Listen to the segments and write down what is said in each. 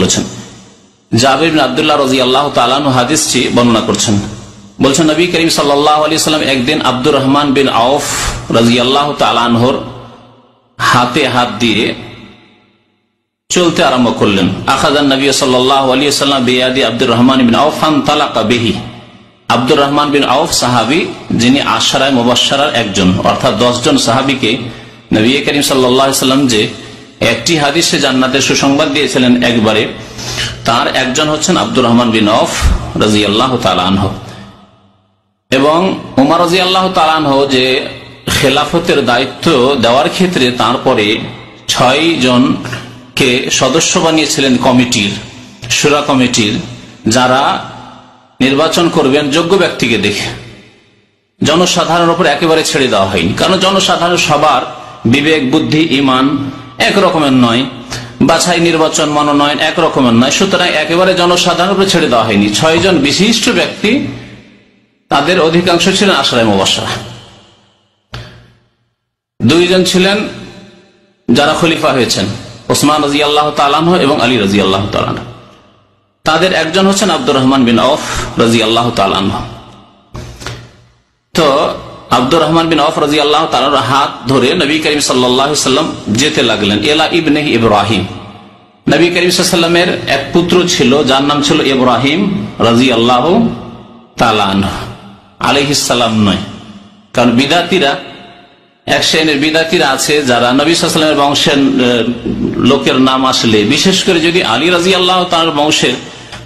বলেছেন। জাবির বিন আব্দুল্লাহ রাদিয়াল্লাহু তাআলা আনহু হাদিসটি বর্ণনা করছেন, বলছেন নবী করিম সাল্লাল্লাহু আলাইহি ওয়াসাল্লাম একদিন আব্দুর রহমান বিন আউফ রাদিয়াল্লাহু তাআলা আনহুর হাতে হাত দিয়ে চলতে আরম্ভ করলেন। আখাযান নবী সাল্লাল্লাহু আলাইহি ওয়াসাল্লাম বিয়াদি আব্দুর রহমান বিন আউফ ফানতালাকা বিহি। আব্দুর রহমান বিন আউফ সাহাবী, যিনি আশরায়ে মুবাশশারার একজন, অর্থাৎ 10 জন সাহাবীকে নবী করিম সাল্লাল্লাহু আলাইহি ওয়াসাল্লাম যে একটি হাদিসে জান্নাতের সুসংবাদ দিয়েছিলেন একবারে, তার একজন হচ্ছেন আব্দুর রহমান বিন আউফ রাদিয়াল্লাহু তাআলা আনহু। এবং উমর রাদিয়াল্লাহু তাআলা আনহু যে খেলাফতের দায়িত্ব দেওয়ার ক্ষেত্রে তারপরে 6 জনকে সদস্য বানিয়েছিলেন কমিটির, শুরা কমিটির, যারা নির্বাচন করবেন যোগ্য ব্যক্তিকে দেখে। জনসাধারণের উপর একেবারে ছেড়ে দেওয়া হয়নি, কারণ জনসাধারণ সবার বিবেক বুদ্ধি ইমান এক রকমের নয়, বাছাই নির্বাচন মনোনয়ন এক রকমের নয়, সুতরাং একেবারে জনসাধারণের উপর ছেড়ে দেওয়া হয়নি। 6 জন বিশিষ্ট ব্যক্তি, তাদের অধিকাংশ ছিলেন আশরায়ে মুবাশশারা। 2 জন ছিলেন যারা খলিফা হয়েছেন, ওসমান রাদিয়াল্লাহু তাআলা আনহু এবং আলী রাদিয়াল্লাহু তাআলা আনহু। তাদের একজন হচ্ছেন আব্দুর রহমান বিন আউফ রাদিয়াল্লাহু তাআলা আনহু। তো আব্দুর রহমান বিন আউফ রাদিয়াল্লাহু তাআলার হাত ধরে নবী করিম সাল্লাল্লাহু আলাইহি ওয়াসাল্লাম যেতে লাগলেন ইলা ইবনে ইব্রাহিম। নবী করিম সাল্লাল্লাহু আলাইহি ওয়াসাল্লামের এক পুত্র ছিল, যার নাম ছিল ইব্রাহিম রাদিয়াল্লাহু তাআলা আনহু, আলাইহিস সালাম নয়। কারণ বিদাতীরা, এক শ্রেণীর বিদাতীরা আছে যারা নবী সাল্লাল্লাহু আলাইহি ওয়াসাল্লামের বংশের লোকের নাম আসলে, বিশেষ করে যদি আলী রাদিয়াল্লাহু তাআলার বংশের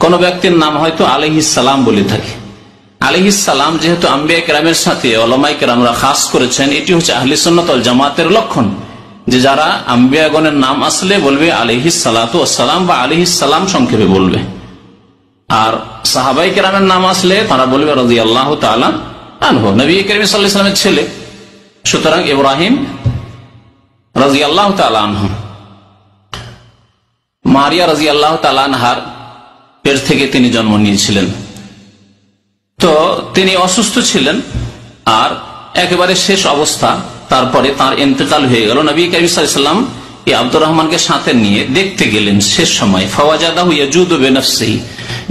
কোন ব্যক্তির নাম হয়তো আলাইহিস সালাম বলে থাকে। আলাইহিস সালাম যেহেতু আম্বিয়া কেরামের সাথে উলামায়ে কেরামরা খাস করেছেন, এটি হচ্ছে আহলে সুন্নাত ওয়াল জামাতের লক্ষণ, যে যারা আম্বিয়াগণের নাম আসলে বলবে আলাইহিস সালাতু ওয়াস সালাম বা আলাইহিস সালাম সংক্ষেপে বলবে, আর সাহাবায়ে কেরামের নাম আসলে তারা বলবে রাদিয়াল্লাহু তাআলা আনহু। নবী করিম সাল্লাল্লাহু আলাইহি ওয়াসাল্লামের ছেলে, সুতরাং ইব্রাহিম রাদিয়াল্লাহু তাআলা আনহু মারিয়া রাদিয়াল্লাহু তাআলা আনহার পেট থেকে তিনি জন্ম নিয়েছিলেন। তো তিনি অসুস্থ ছিলেন, আর একেবারে শেষ অবস্থা, তারপরে তার ইন্তেকাল হয়ে গেল। নবী করিম সাল্লাল্লাহু আলাইহি ওয়াসাল্লাম এই আব্দুর রহমানকে সাথে নিয়ে দেখতে গেলেন শেষ সময়। ফাওয়াজাদাহু ইয়াজুদু বিনাফসিহি,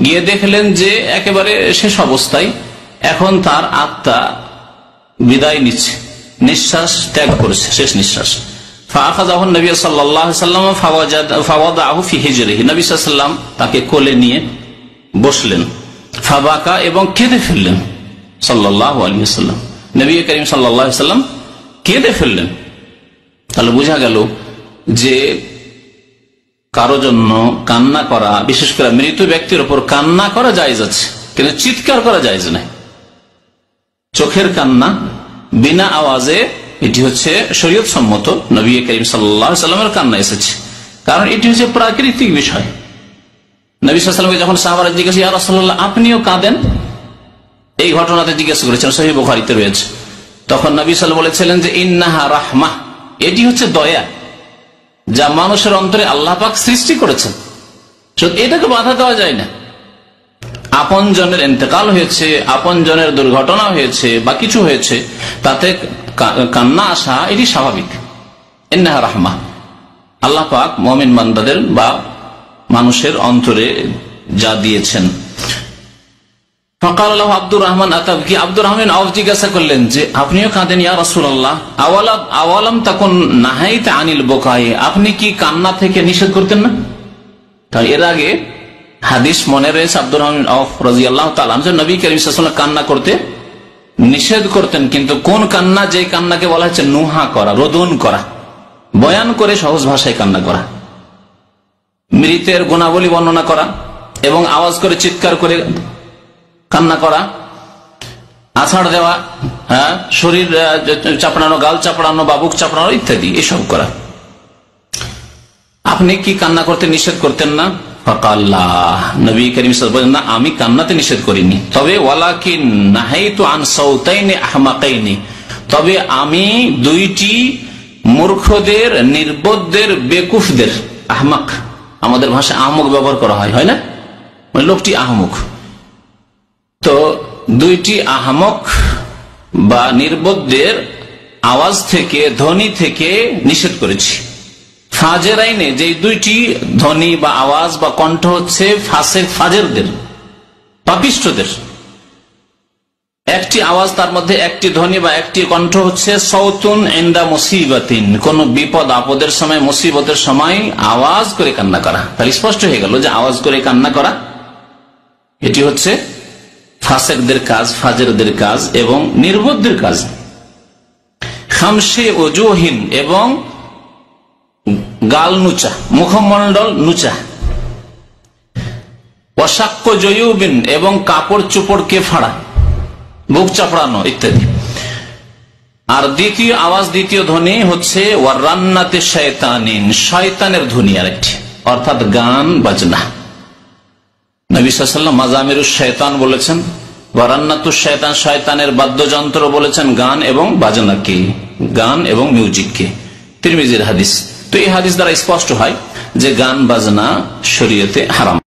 গিয়ে দেখলেন যে একেবারে শেষ অবস্থায়, এখন তার আত্মা বিদায় নিচ্ছে, নিঃশ্বাস ত্যাগ করেছে, শেষ নিঃশ্বাস। ফাআখাযাহু নবী সাল্লাল্লাহু আলাইহি ওয়াসাল্লাম ফাওয়াদাহু ফি হিজরিহি, নবী সাল্লাল্লাহু আলাইহি ওয়াসাল্লাম তাকে কোলে নিয়ে বসলেন। ফাবাকা, এবং কেঁদে ফেললেন সাল্লাল্লাহু আলাইহি ওয়াসাল্লাম। নবী করিম সাল্লাল্লাহু আলাইহি ওয়াসাল্লাম কেঁদে ফেললেন। তাহলে বোঝা গেল যে কারো জন্য কান্না করা, বিশেষ করে মৃত ব্যক্তির উপর কান্না করা জায়েজ আছে, কিন্তু চিৎকার করা জায়েজ নাই। চোখের কান্না বিনা আওয়াজে, এটি হচ্ছে শরীয়ত সম্মত, নবী করিম সাল্লাল্লাহু আলাইহি ওয়াসাল্লামের কান্না এসেছে, কারণ এটি হচ্ছে প্রাকৃতিক বিষয়। নবী সাল্লাল্লাহু আলাইহি ওয়াসাল্লামকে যখন সাহাবারা জিজ্ঞাসা, ইয়া রাসূলুল্লাহ আপনিও কাঁদেন, এই ঘটনাতে জিজ্ঞাসা করেছেন, সহিহ বুখারীতে রয়েছে। তখন নবী সাল্লাল্লাহু আলাইহি ওয়াসাল্লাম বলেছিলেন যে ইন্নাহা রাহমাহ, এটি হচ্ছে দয়া, যা মানুষের অন্তরে আল্লাহ পাক সৃষ্টি করেছেন, এটাকে বাধা দেওয়া যায় না। আপন জনের ইন্তেকাল হয়েছে, আপন জনের দুর্ঘটনা হয়েছে বা কিছু হয়েছে, তাতে কান্না আসা এটি স্বাভাবিক। ইন্নাহা রাহমাহ, আল্লাহ পাক মুমিন বান্দাদের বা মানুষের অন্তরে যা দিয়েছেন। ফাকাল লাহু আব্দুর রহমান আতাবকি, আব্দুর রহমান আউফ জিজ্ঞাসা করলেন যে আপনিও কাঁদেন ইয়া রাসূলুল্লাহ, আওয়ালাম তাকুন নাহাইতা আনিল বুকাই, আপনি কি কান্না থেকে নিষেধ করতেন না? তাই এর আগে হাদিস মনে রয়েছে আব্দুর রহমান আউফ রাদিয়াল্লাহু তাআলা আনহু নবী করিম সাল্লাল্লাহু আলাইহি ওয়াসাল্লাম কান্না করতে নিষেধ করতেন, কিন্তু কোন কান্না, যে কান্নাকে বলা হচ্ছে নুহা করা, রোদন করা, বয়ান করে সহজ ভাষায় কান্না করা, মৃতের গুণাবলী বর্ণনা করা এবং আওয়াজ করে চিৎকার করে কান্না করা, আছাড় দেওয়া, শরীর চাপড়ানো, গাল চাপড়ানো বা বুক চাপড়ানো ইত্যাদি, এসব করা। আপনি কি কান্না করতে নিষেধ করতেন না? ফাকাল্লা, নবী করিম সাল্লাল্লাহু আলাইহি ওয়াসাল্লাম, আমি কান্নাতে নিষেধ করিনি, তবে ওয়ালাকিন নাহাইতু আন সাউতাইনি আহমাকাইনি, তবে আমি দুইটি মূর্খদের, নির্বোধদের, বেকুফদের, আহমাক আমাদের ভাষায় আহমক ব্যবহার করা হয়, হয় না, মানে লোকটি আহমক, তো দুইটি আহমক বা নির্বোধদের আওয়াজ থেকে, ধ্বনি থেকে নিষেধ করেছি। ফাজের আইনে যে দুইটি ধ্বনি বা আওয়াজ বা কণ্ঠ হচ্ছে ফাজেরদের, পাপিষ্ঠদের। একটি আওয়াজ, তার মধ্যে একটি ধ্বনি বা একটি কণ্ঠ হচ্ছে সৌতুন ইনদা মুসিবাতিন, কোন বিপদ আপদের সময়, মুসিবতের সময় আওয়াজ করে কান্না করা। তাহলে স্পষ্ট হয়ে গেল যে আওয়াজ করে কান্না করা এটি হচ্ছে ফাসেকদের কাজ, ফাজেরদের কাজ এবং নির্বোধদের কাজ। খামসে ওজুহিন, এবং গাল নুচা, মুখমণ্ডল নুচা। অসাক্য জয়ুবিন, এবং কাপড় চোপড়কে ফাড়া, বুক চাপড়ানো ইত্যাদি। আর দ্বিতীয় আওয়াজ, দ্বিতীয় ধ্বনি হচ্ছে ওয়ারান্নাতে শয়তানিন, শয়তানের ধ্বনি আরেকটি, অর্থাৎ গান বাজনা। নবী সাল্লাল্লাহু আলাইহি ওয়াসাল্লাম মাজামিরুশ শয়তান বলেছেন, ওয়ারান্নাতুশ শয়তান, শয়তানের বাদ্যযন্ত্র বলেছেন গান এবং বাজনাকে, গান এবং মিউজিককে। তিরমিজির হাদিস। তো এই হাদিস দ্বারা স্পষ্ট হয় যে গান বাজনা শরীয়তে হারাম।